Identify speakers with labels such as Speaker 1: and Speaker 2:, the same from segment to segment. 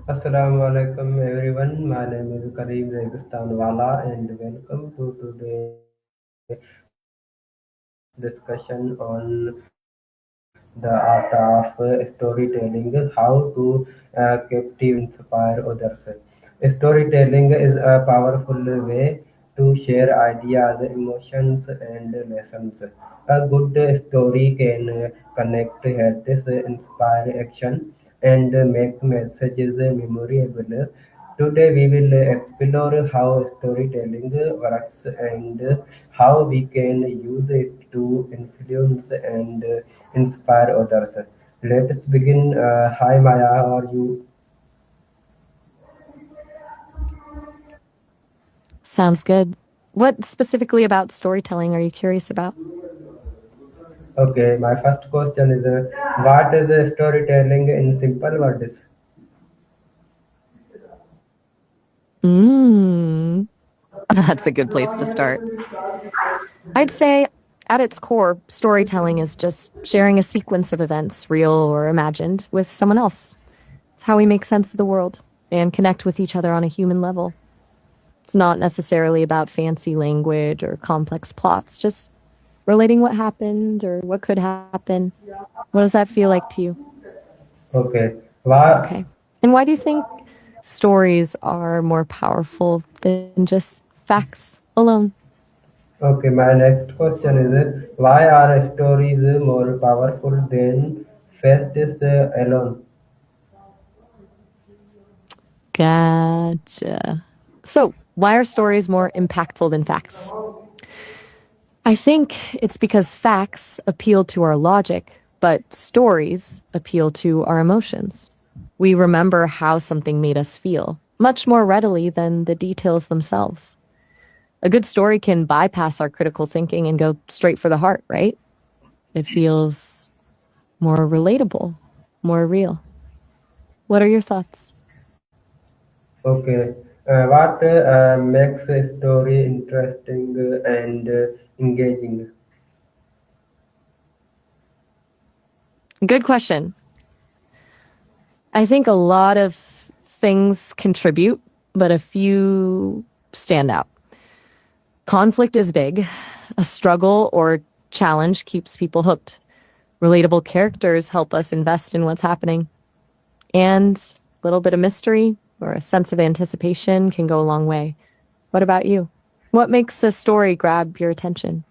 Speaker 1: Assalamu alaikum everyone. My name is Kareem Registanwala and welcome to today's discussion on the art of storytelling, how to captivate and inspire others. Storytelling is a powerful way to share ideas, emotions, and lessons. A good story can connect hearts, inspire action, and make messages memorable. Today we will explore how storytelling works and how we can use it to influence and inspire others. Let's begin. Hi Maya, how are you?
Speaker 2: Sounds good. What specifically about storytelling are you curious about?
Speaker 1: Okay, my first question is what is storytelling in simple words?
Speaker 2: Mm, that's a good place to start. I'd say at its core, storytelling is just sharing a sequence of events, real or imagined, with someone else. It's how we make sense of the world and connect with each other on a human level. It's not necessarily about fancy language or complex plots, just relating what happened or what could happen. What does that feel like to you?
Speaker 1: Okay, what?
Speaker 2: Okay. And why do you think stories are more powerful than just facts alone?
Speaker 1: Okay, my next question is why are stories more powerful than facts alone?
Speaker 2: Gotcha. So, why are stories more impactful than facts? I think it's because facts appeal to our logic, but stories appeal to our emotions. We remember how something made us feel much more readily than the details themselves. A good story can bypass our critical thinking and go straight for the heart, right? It feels more relatable, more real. What are your thoughts?
Speaker 1: Okay, what makes a story interesting and engaging?
Speaker 2: Good question. I think a lot of things contribute, but a few stand out. Conflict is big. A struggle or challenge keeps people hooked. Relatable characters help us invest in what's happening. And a little bit of mystery or a sense of anticipation can go a long way. What about you? What makes a story grab your attention?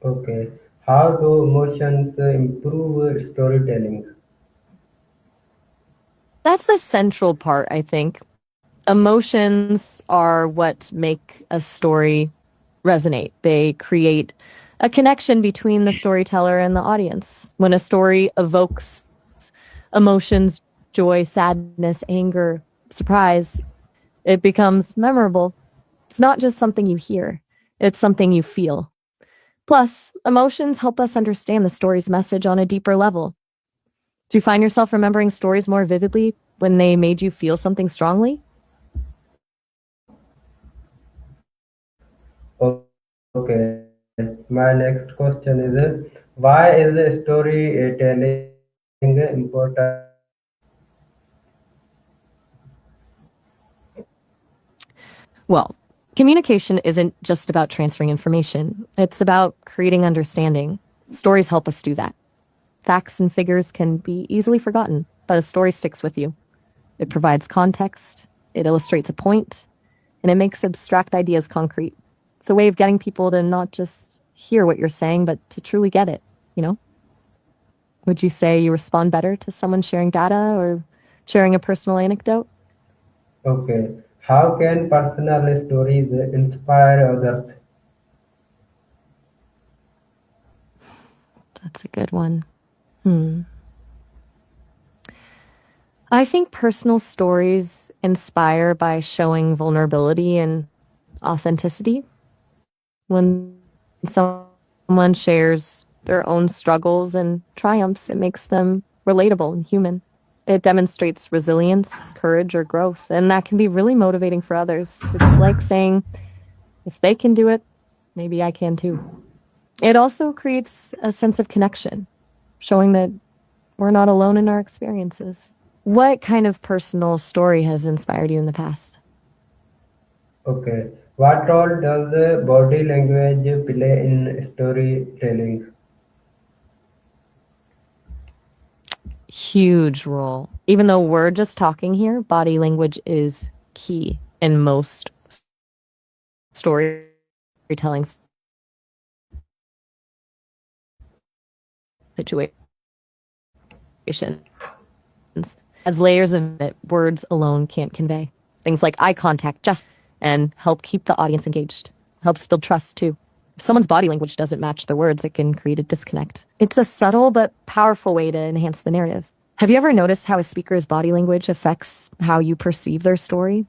Speaker 1: Okay, how do emotions improve storytelling?
Speaker 2: That's a central part, I think. Emotions are what make a story resonate. They create a connection between the storyteller and the audience. When a story evokes emotions, joy, sadness, anger, surprise, it becomes memorable. It's not just something you hear, it's something you feel. Plus, emotions help us understand the story's message on a deeper level. Do you find yourself remembering stories more vividly when they made you feel something strongly?
Speaker 1: Okay, my next question is why is storytelling important?
Speaker 2: Well, communication isn't just about transferring information, it's about creating understanding. Stories help us do that. Facts and figures can be easily forgotten, but a story sticks with you. It provides context, it illustrates a point, and it makes abstract ideas concrete. It's a way of getting people to not just hear what you're saying, but to truly get it, you know? Would you say you respond better to someone sharing data or sharing a personal anecdote?
Speaker 1: Okay, how can personal stories inspire others?
Speaker 2: That's a good one. Hmm. I think personal stories inspire by showing vulnerability and authenticity. When someone shares their own struggles and triumphs, it makes them relatable and human. It demonstrates resilience, courage, or growth, and that can be really motivating for others. It's like saying, if they can do it, maybe I can too. It also creates a sense of connection, showing that we're not alone in our experiences. What kind of personal story has inspired you in the past?
Speaker 1: Okay. What role does body language play in storytelling?
Speaker 2: Huge role. Even though we're just talking here, body language is key in most storytelling situations. As layers of that words alone can't convey. Things like eye contact, just and help keep the audience engaged. Helps build trust too. If someone's body language doesn't match their words, it can create a disconnect. It's a subtle but powerful way to enhance the narrative. Have you ever noticed how a speaker's body language affects how you perceive their story?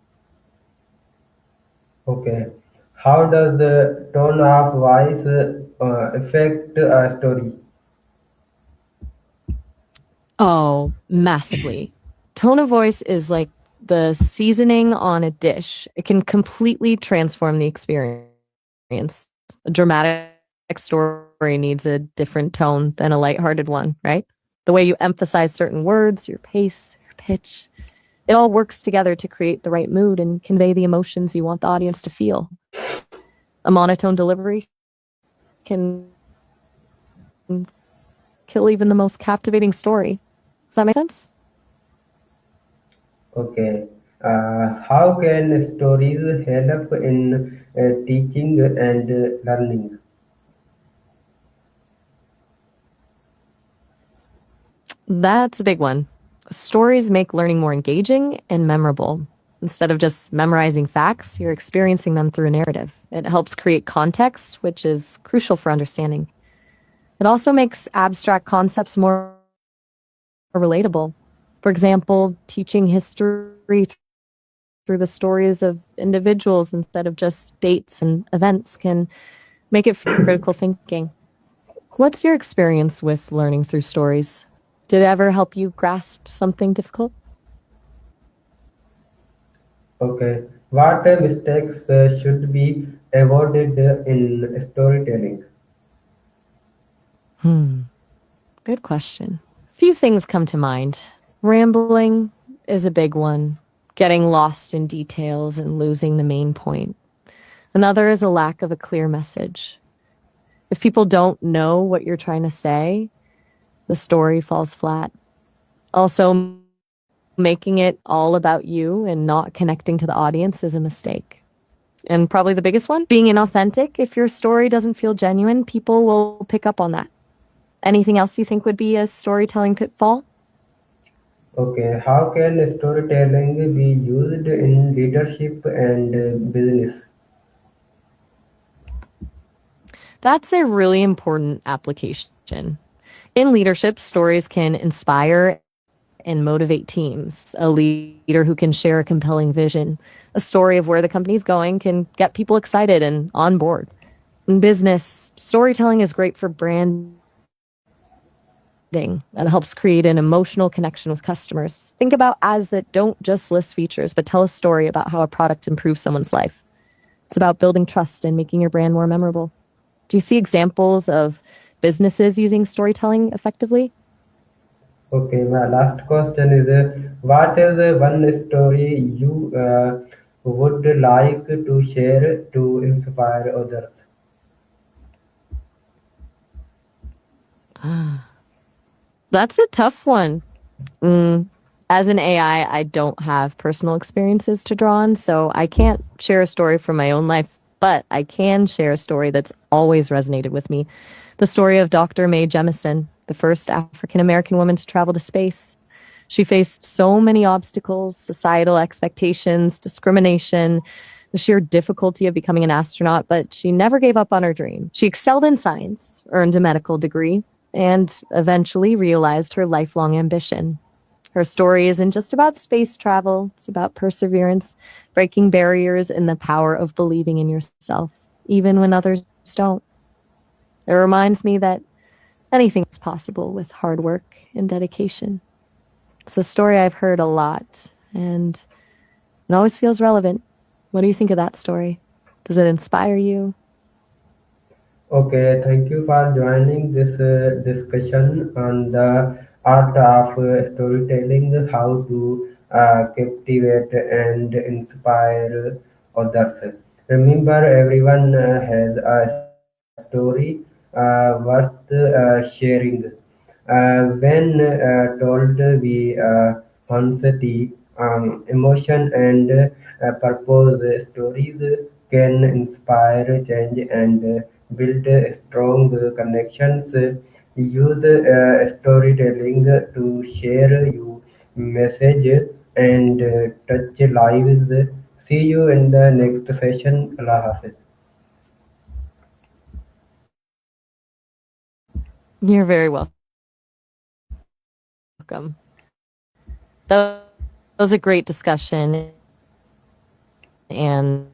Speaker 1: Okay. How does the tone of voice affect a story?
Speaker 2: Oh, massively. Tone of voice is like the seasoning on a dish. It can completely transform the experience. A dramatic story needs a different tone than a lighthearted one, right? The way you emphasize certain words, your pace, your pitch, it all works together to create the right mood and convey the emotions you want the audience to feel. A monotone delivery can kill even the most captivating story. Does that make sense?
Speaker 1: Okay. How can stories help in teaching and learning?
Speaker 2: That's a big one. Stories make learning more engaging and memorable. Instead of just memorizing facts, you're experiencing them through a narrative. It helps create context, which is crucial for understanding. It also makes abstract concepts more relatable. For example, teaching history through the stories of individuals instead of just dates and events can make it critical thinking. What's your experience with learning through stories? Did it ever help you grasp something difficult?
Speaker 1: Okay. What mistakes should be avoided in storytelling?
Speaker 2: Good question. Few things come to mind. Rambling is a big one, getting lost in details and losing the main point. Another is a lack of a clear message. If people don't know what you're trying to say, the story falls flat. Also, making it all about you and not connecting to the audience is a mistake. And probably the biggest one, being inauthentic. If your story doesn't feel genuine, people will pick up on that. Anything else you think would be a storytelling pitfall?
Speaker 1: Okay. How can storytelling be used in leadership and business?
Speaker 2: That's a really important application. In leadership, stories can inspire and motivate teams. A leader who can share a compelling vision, a story of where the company's going can get people excited and on board. In business, storytelling is great for branding. That helps create an emotional connection with customers. Think about ads that don't just list features, but tell a story about how a product improves someone's life. It's about building trust and making your brand more memorable. Do you see examples of businesses using storytelling effectively?
Speaker 1: Okay, my last question is what is one story you would like to share to inspire others?
Speaker 2: That's a tough one. Mm, as an AI, I don't have personal experiences to draw on, so I can't share a story from my own life, but I can share a story that's always resonated with me. The story of Dr. Mae Jemison, the first African American woman to travel to space. She faced so many obstacles, societal expectations, discrimination, the sheer difficulty of becoming an astronaut, but she never gave up on her dream. She excelled in science, earned a medical degree, and eventually realized her lifelong ambition. Her story isn't just about space travel, it's about perseverance, breaking barriers, and the power of believing in yourself, even when others don't. It reminds me that anything is possible with hard work and dedication. It's a story I've heard a lot, and it always feels relevant. What do you think of that story? Does it inspire you?
Speaker 1: Okay, thank you for joining this discussion on the art of storytelling, how to captivate and inspire others. Remember, everyone has a story worth sharing. When told we honesty, emotion, and purpose, stories can inspire change and build strong connections. Use storytelling to share your message and touch lives. See you in the next session. Allah Hafiz.
Speaker 2: You're very welcome. That was a great discussion, and